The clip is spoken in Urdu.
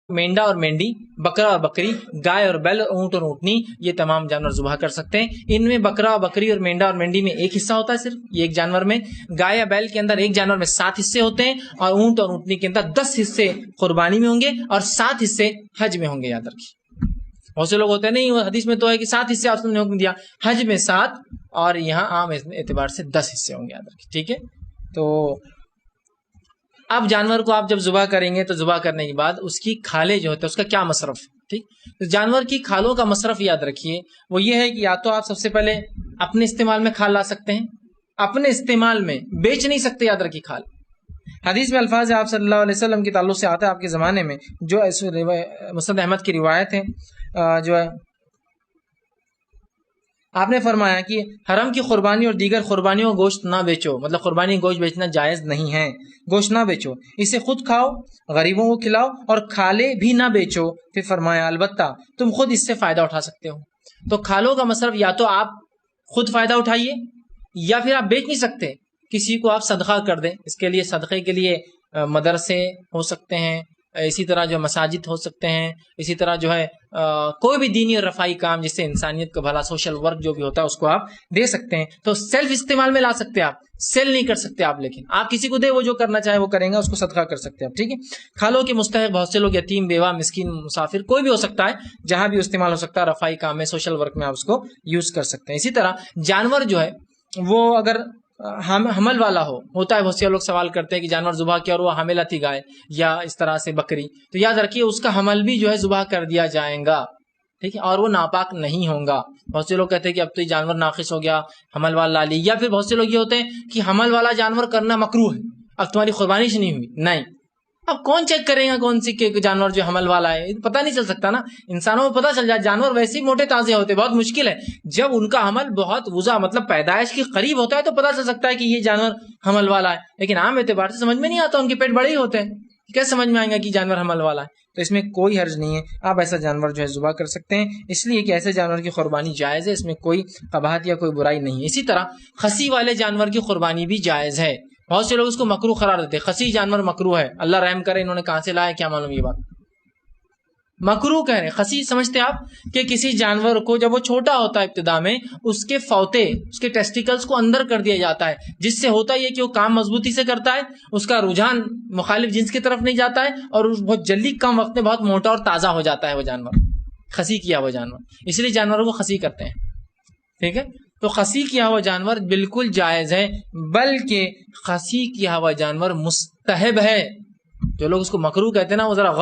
مینڈا اور مینڈی، بکرا اور بکری، گائے اور بیل، اونٹ اور اونٹنی، یہ تمام جانور ذبح کر سکتے ہیں۔ ان میں بکرا، بکری اور مینڈا اور مینڈی میں ایک حصہ ہوتا ہے صرف، یہ ایک جانور میں۔ گائے یا بیل کے اندر ایک جانور میں 7 حصے ہوتے ہیں، اور اونٹ اور اونٹنی کے اندر 10 حصے قربانی میں ہوں گے اور 7 حصے حج میں ہوں گے۔ یاد رکھیے، بہت سے لوگ ہوتے ہیں نہیں حدیث میں تو ہے کہ 7 حصے آپ نے حکم دیا، حج میں 7 اور یہاں عام اعتبار سے 10 حصے ہوں گے۔ یاد رکھیے، ٹھیک ہے۔ تو اب جانور کو آپ جب ذبح کریں گے تو ذبح کرنے کے بعد اس کی کھالیں جو ہوتا ہے اس کا کیا مصرف، ٹھیک۔ تو جانور کی کھالوں کا مصرف یاد رکھیے وہ یہ ہے کہ یا تو آپ سب سے پہلے اپنے استعمال میں کھال لا سکتے ہیں، اپنے استعمال میں بیچ نہیں سکتے، یاد رکھیے کھال۔ حدیث میں الفاظ آپ صلی اللہ علیہ وسلم کے تعلق سے آتا ہے آپ کے زمانے میں، جو مسند احمد کی روایت ہے، جو ہے آپ نے فرمایا کہ حرم کی قربانی اور دیگر قربانیوں گوشت نہ بیچو، مطلب قربانی گوشت بیچنا جائز نہیں ہے، گوشت نہ بیچو، اسے خود کھاؤ، غریبوں کو کھلاؤ اور کھالے بھی نہ بیچو۔ پھر فرمایا البتہ تم خود اس سے فائدہ اٹھا سکتے ہو۔ تو کھالوں کا مصرف یا تو آپ خود فائدہ اٹھائیے یا پھر آپ بیچ نہیں سکتے، کسی کو آپ صدقہ کر دیں۔ اس کے لیے صدقے کے لیے مدرسے ہو سکتے ہیں، اسی طرح جو مساجد ہو سکتے ہیں، اسی طرح جو ہے کوئی بھی دینی اور رفائی کام جس سے انسانیت کو بھلا، سوشل ورک جو بھی ہوتا ہے اس کو آپ دے سکتے ہیں۔ تو سیلف استعمال میں لا سکتے ہیں آپ، سیل نہیں کر سکتے آپ، لیکن آپ کسی کو دے، وہ جو کرنا چاہے وہ کریں گا، اس کو صدقہ کر سکتے ہیں آپ، ٹھیک ہے۔ کھالوں کے مستحق بہت سے لوگ یتیم، بیوہ، مسکین، مسافر، کوئی بھی ہو سکتا ہے، جہاں بھی استعمال ہو سکتا ہے، رفائی کام میں، سوشل ورک میں آپ اس کو یوز کر سکتے ہیں۔ اسی طرح جانور جو ہے وہ اگر حمل والا ہوتا ہے، بہت سے لوگ سوال کرتے ہیں کہ جانور ذبح کیا اور وہ حاملہ تھی گائے یا اس طرح سے بکری، تو یاد رکھیے اس کا حمل بھی جو ہے ذبح کر دیا جائے گا، ٹھیک ہے، اور وہ ناپاک نہیں ہوگا۔ بہت سے لوگ کہتے ہیں کہ اب تو یہ جانور ناقص ہو گیا، حمل والا لی، یا پھر بہت سے لوگ یہ ہوتے ہیں کہ حمل والا جانور کرنا مکروہ ہے، اب تمہاری قربانی سے نہیں ہوئی، نہیں، اب کون چیک کرے گا کون سی جانور جو حمل والا ہے، پتہ نہیں چل سکتا نا، انسانوں کو پتہ چل جائے، جانور ویسے ہی موٹے تازے ہوتے، بہت مشکل ہے، جب ان کا حمل بہت وضع مطلب پیدائش کے قریب ہوتا ہے تو پتہ چل سکتا ہے کہ یہ جانور حمل والا ہے، لیکن عام اعتبار سے سمجھ میں نہیں آتا، ان کے پیٹ بڑے ہی ہوتے ہیں، کیسے سمجھ میں آئیں گا کہ جانور حمل والا ہے؟ تو اس میں کوئی حرج نہیں ہے، آپ ایسا جانور جو ہے ذبح کر سکتے ہیں، اس لیے کہ ایسے جانور کی قربانی جائز ہے، اس میں کوئی قباحت یا کوئی برائی نہیں ہے۔ اسی طرح خصی والے جانور کی قربانی بھی جائز ہے، بہت سے لوگ اس کو مکروہ قرار دیتے ہیں، خصی جانور مکروہ ہے، اللہ رحم کرے، انہوں نے کہاں سے لایا کیا معلوم، یہ بات مکروہ کہہ رہے ہیں۔ خصی سمجھتے آپ کہ کسی جانور کو جب وہ چھوٹا ہوتا ہے ابتدا میں، اس کے فوتے، اس کے ٹیسٹیکلز کو اندر کر دیا جاتا ہے، جس سے ہوتا یہ کہ وہ کام مضبوطی سے کرتا ہے، اس کا رجحان مخالف جنس کی طرف نہیں جاتا ہے، اور بہت جلدی کم وقت میں بہت موٹا اور تازہ ہو جاتا ہے وہ جانور، خصی کیا ہوا جانور، اس لیے جانوروں کو خصی کرتے ہیں، ٹھیک ہے۔ تو خصی کیا ہوا جانور بالکل جائز ہے، بلکہ خصی کیا ہوا جانور مستحب ہے۔ جو لوگ اس کو مکروہ کہتے ہیں نا، وہ ذرا